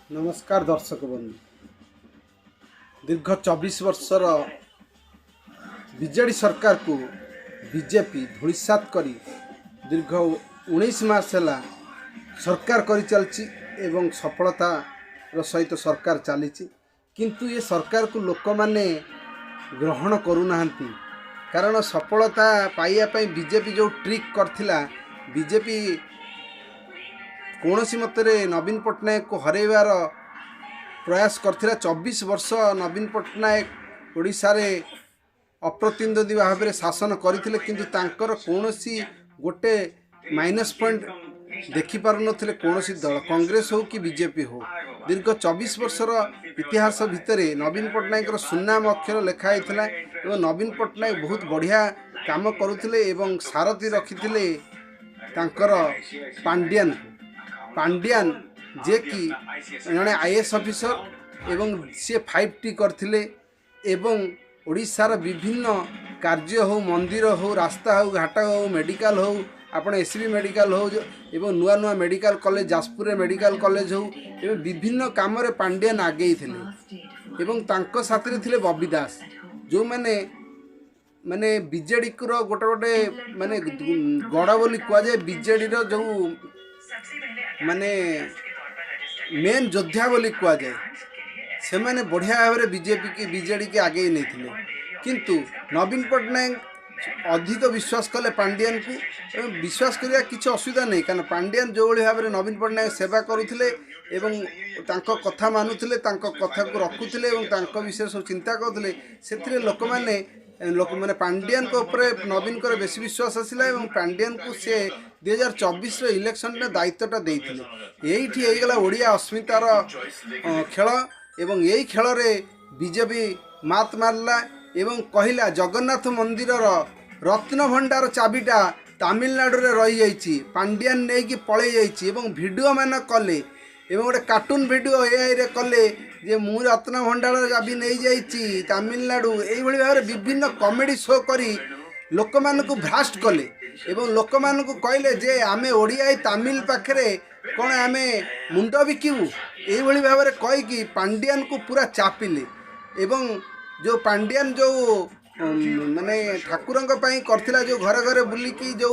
नमस्कार दर्शक बंधु दीर्घ 24 वर्षर बीजेडी सरकार को बीजेपी धूलिसात करी दीर्घ 19 मास है सरकार कर चलची एवं सफलता सहित सरकार चली किंतु ये सरकार को लोक माने ग्रहण करूना कारण सफलता पाइबापी बीजेपी जो ट्रिक करथिला बीजेपी कौन सी मतरे नवीन पट्टनायक को हरैबार प्रयास करथिला 24 वर्ष नवीन पट्टनायक ओडिशा रे अप्रतिद्वंदी भाव में शासन करथिले किंतु तांकर कौन सी गोटे माइनस पॉइंट देखि पारु नथिले कौन सी दल कांग्रेस हो कि बीजेपी हो दीर्घ 24 वर्षर इतिहास भितर नवीन पट्टनायक सुनाम अक्षर लिखाई एवं नवीन पट्टनायक बहुत बढ़िया काम करुथिले एवं सारथी रखिथिले तांकर पांड्यान जे कि जड़े आईएएस ऑफिसर एवं सी 5T करथिले एवं ओडिशार विभिन्न कार्य हो मंदिर हो रास्ता हो घाट हो मेडिकल हो आपण एसबी मेडिकल हो एवं नुआ नुआ medical college Jajpur medical college हो एवं विभिन्न काम रे पांड्यान आगे थिले एवं तांको साथी थिले बबी दास जो माने बीजेडी को गोटे गोटे माने गड़ बोली कह जाए बीजेडी जो माने मेन योद्धा बोली कह जाए से माने बढ़िया भाव में बीजेपी की बीजेडी के आगे नहीं थिले किंतु नवीन पट्टनायक अधिक विश्वास कले पांड्यान को विश्वास करिया किसी असुविधा नहीं कारण पांड्यान जो भाव में नवीन पट्टनायक सेवा करुथिले एवं तांको कथा मानुथिले तांको कथा को रखुथिले एवं तांको विषय सब चिंता करुथिले सेथिरे लोक माने पांड्यान को ऊपर नवीन को बेसी विश्वास आसिला एवं पांड्यान को से 2024 इलेक्शन में दायित्वटा देइथिले एइठी होइगला ओडिया अस्मितार खेल एवं यही खेल रे बीजेपी मात मारला एवं कहला जगन्नाथ मंदिर रत्न भंडार चाबिटा तमिलनाडु रे रही जाइछि पांड्यान नहीं कि पळै जाइछि एवं वीडियो मान कले एवं गोटे कार्टून वीडियो एआई रे कले जे मु रत्न भंडार चाबी नहीं जाइछि तमिलनाडु एई भली भाव विभिन्न कॉमेडी शो करी लोक मानकु भ्रास्ट कले एवं लोक मानकु कहले जे आमे ओडिया तमिल पाखरे कौन आमे मुंड बिकिबू एई भली भाव रे कहि कि पांड्यान को पूरा चापिले एवं जो पांड्यान जो माने ठाकुर करथिला जो घर घर बुलिकी जो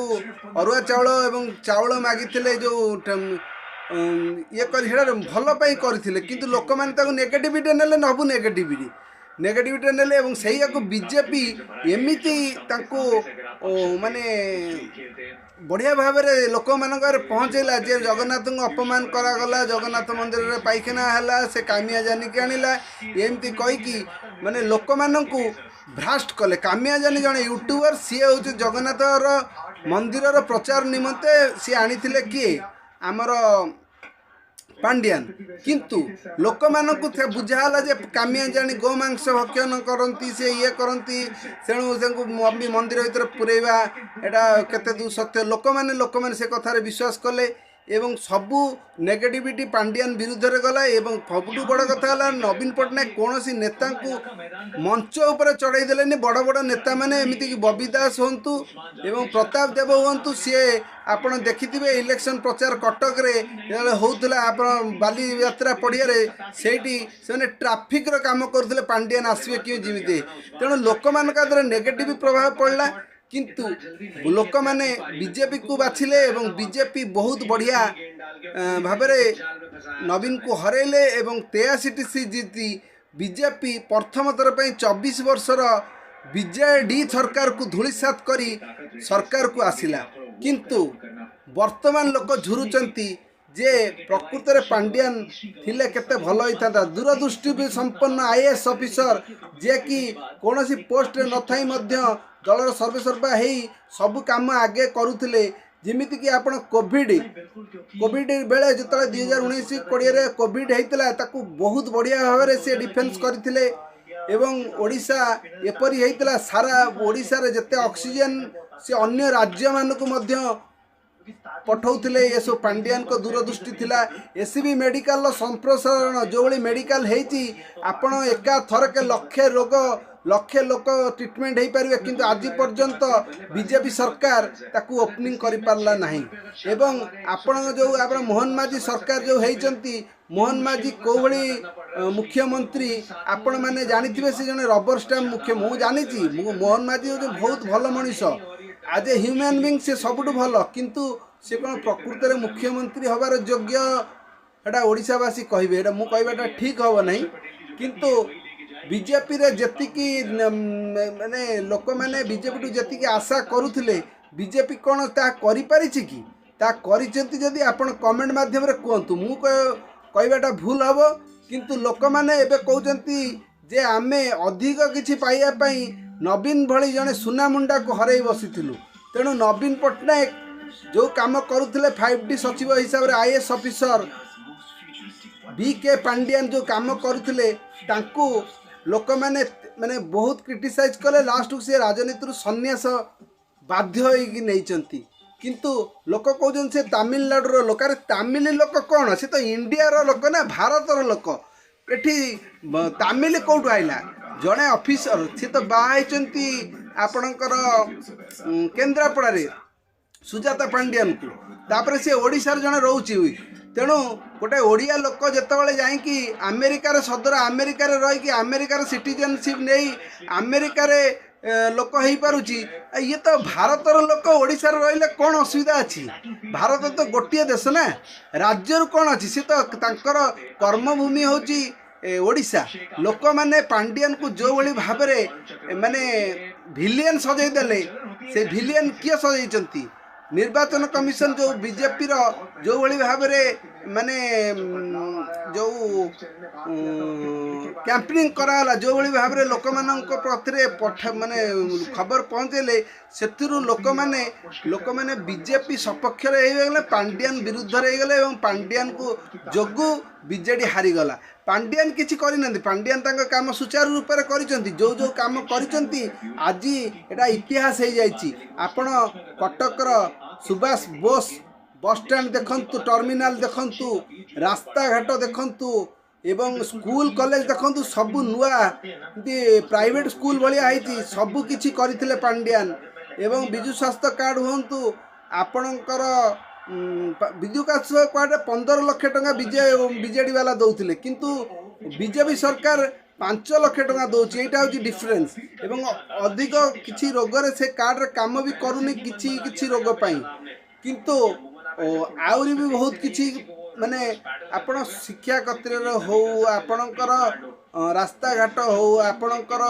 अरुआ चाउल एवं चाउल मागिथिले जो ये कर भल करथिले किंतु लोक माने ताको नेगेटिविटी नेले नबु नेगेटिविटी नेले एवं सही को बीजेपी एमिति ताको माने बढ़िया भाव में लोक मान पहुँचला जे जगन्नाथ को अपमान करागला जगन्नाथ मंदिर रे पाइखाना है से कामिया जानी के आनिला एमती कहीकि माने लोक मानू भ्रास्ट कले कामिया जानी जड़े यूट्यूबर सी हूँ जगन्नाथ मंदिर प्रचार निमंते सी आनी किए आमर पांड्यान किंतु लोक मानू बुझाला जे कामिया जानी गोमांस भक्षण करती से ये करती तेणु मंदिर भीतर पुरेवा एटा केते दू सत्य लोक माने से कथार विश्वास कले एवं सबू नेगेटिविटी पांड्यान विरुद्ध रे गला एवं सबुठू बड़ कथा है नवीन पट्टनायक कौन सी नेता को मंच उपर चढ़ाई देले बड़ बड़ नेता माने एमती कि बबी दास हूँ एवं प्रताप देव हूँ सी आपड़ देखिथिबे इलेक्शन प्रचार कटक रे होउतला आपण बाली यात्रा पड़िया से ट्राफिक रो काम करथिले पांड्यान आसबे कि जिमिते तेणु लोक मानका नेगेटिव प्रभाव पड़ला किंतु लोक माने बीजेपी को बाछिले एवं बीजेपी बहुत बढ़िया भाव नवीन को हरैले एवं 83 सीट जीति बीजेपी प्रथम थर पर 24 वर्षर बीजेडी सरकार को धूलिसात करी सरकार को आसिला किंतु वर्तमान लोक झुरुचंती जे प्रकृत में पांड्यान थिले केते भल होता दूरदृष्टि भी संपन्न आईएएस ऑफिसर जे कि कौन सी पोस्ट न थाई मध्य दलर सर्वेसर्वा है सबु काम आगे करुथिले जिमिति कि आपण कोविड बेले जो 2019-20 कोविड होता ताकू बहुत बढ़िया भाव में से डिफेन्स करथिले एवं ओडिशा एपरी होता सारा ओडिशा रे जते ऑक्सीजन से अन्य राज्य मानकु मध्य पठाउथिले ये सब पांड्यान को दूरदृष्टि थिला एसबी मेडिकल संप्रसारण जो मेडिकल हेची आपण एका थरके लक्षे रोग लक्षे लोक ट्रिटमेंट हो पारे कि आज पर्यंत बीजेपी सरकार ताकू ओपनिंग कर पारला नहीं एवं आपण जो आप मोहन माझी सरकार जो होती मोहन माझी को भली मुख्यमंत्री आपण मैंने जानी से जने रबर स्टाम्प मुख्य मु जानी मोहन माझी जो बहुत भल मनीष आज ए ह्यूमन बीइंग से सबुठ भल किंतु से कौन प्रकृत में मुख्यमंत्री हबार योग्य एटा ओडिशावासी कहे एटा मु कहबाटा ठीक हम नहीं किंतु बीजेपी रे जतिकी माने लोक मैंने बीजेपी जी आशा करुले बीजेपी कौन ता करि पारिछि कि ता करिसेंती जदि आपण कमेंट माध्यम रे कहतु मु कहबाटा भूल हम किंतु लोक मैंने एबे कहउचंती जे आमे अधिक किछि पाइया पई नवीन भली जने सुना मुंडा को हरई बसिथिलु तेणु नवीन पट्टनायक जो काम करुले 5D सचिव हिसाब से आईएएस ऑफिसर बीके पांडियान जो काम करुले तांकू लोक मैंने माने बहुत क्रिटिसाइज कले लास्ट को से राजनीति सन्यास बाध्य होगी नहीं किंतु लोक कहते से तमिलनाडु लोक अरे तमिल लोक कौन से तो इंडिया रो लोक ना भारत रो लोक एठी तमिल कौटू आइला जड़े ऑफिसर सी तो बाहर आपणकर केन्द्रापड़ा सुजाता पांडियान को तापर से ओडिशार जड़े रोची हुई तेणु गोटे ओडिया लोक जितेबाला जाकि अमेरिकार सदर अमेरिकार रही अमेरिकार सिटीजनशिप नहीं अमेरिकार लोक हो पारुची ये तो भारतर लोक ओडिशार रहिले कौन असुविधा अच्छी भारत तो गोटे देश ना राज्य कौन अच्छी सी तो तांकर कर्मभूमि होची ओडिशा लोक मैंने पांडियन को जो भली भाव माने भिलियन सजई देले से भिलियन किए सजई निर्वाचन कमिशन जो बीजेपी रो जो भली भाव माने जो कैंपेनिंग कराला जो भली भाव लोक मानक प्रति माने खबर पहुँचेले से लोक माने बीजेपी सपक्ष हो पांडियन विरुद्ध गले पांडियन को जोगु बीजेडी हारीगला पांडियन किसी करना पांडियन काम सुचारू रूप से कर जो जो काम कर आज एटा इतिहास हो जाइए आपण कटकर सुभाष बोस बस स्टैंड देखंतु टर्मिनाल देखंतु रास्ता घाट देखंतु एवं स्कूल कॉलेज देखंतु सबु नुआ प्राइवेट स्कूल भाया है सबु किछि करथिले पांडियन एवं विजु स्वास्थ्य कार्ड हुंतु आपणकर विद्युत कार्ड 15 लाख टंका बीजेडी वाला दौले किंतु बीजेपी सरकार 5 लाख टंका दौर यहाँ हूँ डिफरेन्स एवं अधिक किसी रोग से कार्ड काम भी करूनी किसी रोग पाई किंतु आउरी भी बहुत किसी माने आपण शिक्षा क्षेत्र हो आपणकर रास्ता घाट हो आपणकर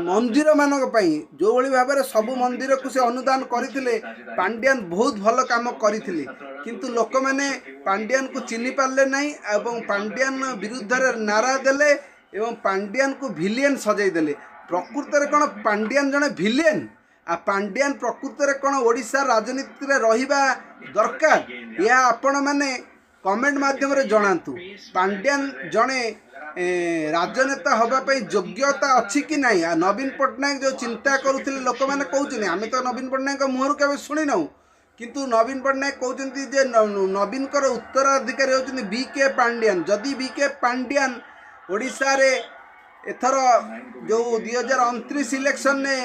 मंदिर मानक पई जो भली भाव में सबु मंदिर को से अनुदान करथिले पांडियन बहुत भल काम करथिले किंतु लोक मैंने पांडियन को चिन्ह पारले नहीं एवं पांडियन विरुद्ध नारा देले एवं पांडियन को भिलियन सजाई देले प्रकृत में कौन पांडियन जड़े भिलियन आ पांडियन प्रकृत में कौन ओडिशा राजनीति में रहिबा दरकार या आपण मैंने कमेंट माध्यम रे जणातु पांडियन जड़े राजनेता हवाई योग्यता अच्छी कि नहीं आ नवीन पट्टनायक जो चिंता करुले लोक मैंने कहते आम तो नवीन पट्टनायक मुहर के शुणी नौ किंतु नवीन पट्टनायक कहते जे नवीन उत्तराधिकारी होती बीके पांडियन जदि बीके पांडियन ओडिशा रे एथर जो 2029 इलेक्शन ने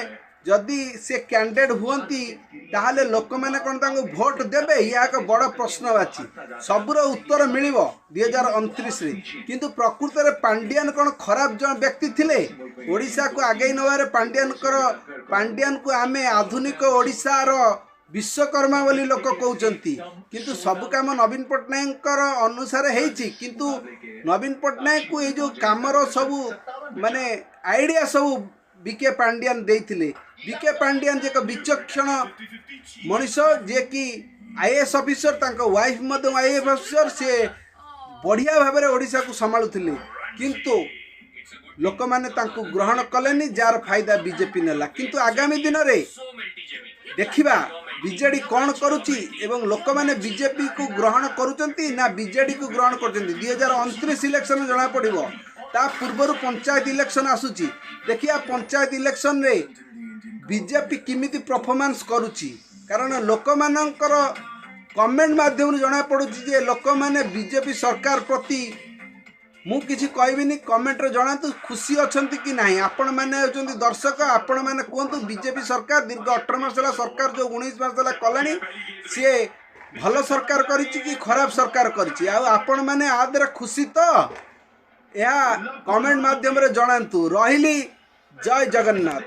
जदि से कैंडिडेट हुंती ताहले लोक मैंने कौन तांको भोट देबे या एक बड़ प्रश्नवाची सबुर उत्तर मिलिबो 2029 रे किंतु प्रकृत में पांडियन कौन खराब जन व्यक्ति थिले ओडिशा को आगे नवारे पांडियन को आमे आधुनिक ओडिशा रो विश्वकर्मा बोली लोक कहते किंतु सब काम नवीन पट्टनायक अनुसार होती किंतु नवीन पट्टनायक को ये जो कामर सबू माने आइडिया सबू बीके पांडियन देइथिले बीके पांडियन जे विचक्षण मनीष जे कि आईएएस ऑफिसर तांको वाइफ मध्य आईएएस ऑफिसर से बढ़िया भाव में ओडिशा को संभालुथिले किंतु लोक माने तांको ग्रहण कलेनी जार फायदा बीजेपी नेला किंतु आगामी दिन रे देखिबा बीजेडी कौन करुच्ची एवं लोक मैंने बीजेपी को ग्रहण करुचंती ना बीजेडी को ग्रहण करचंती 2029 इलेक्शन जना पड़िबो ता पूर्वर पंचायत इलेक्शन आसुची देखिया पंचायत इलेक्शन रे बीजेपी किमिति परफॉर्मेंस करुची कारण लोक मानकर कमेंट माध्यम जना पड़ुची जे लोक मैंने बीजेपी सरकार प्रति ମୁଁ କିଛି କହିବିନି କମେଣ୍ଟରେ ଜଣାନ୍ତୁ खुशी ଅଛନ୍ତି କି ନାହିଁ ଆପଣମାନେ ହେଉଛନ୍ତି ଦର୍ଶକ ଆପଣମାନେ କୁହନ୍ତୁ ବିଜେପି ସରକାର ଦୀର୍ଘ 18 ମାସ ହେଲା ସରକାର ଯେଉଁ 19 ମାସ ହେଲା କଲାଣି ସିଏ ଭଲ ସରକାର କରିଛି କି ଖରାପ ସରକାର କରିଛି ଆଉ ଆପଣମାନେ ଆ ଦେହରେ ଖୁସି ତ ଏହା କमेंट माध्यम रे जणांतु रहिली जय जगन्नाथ।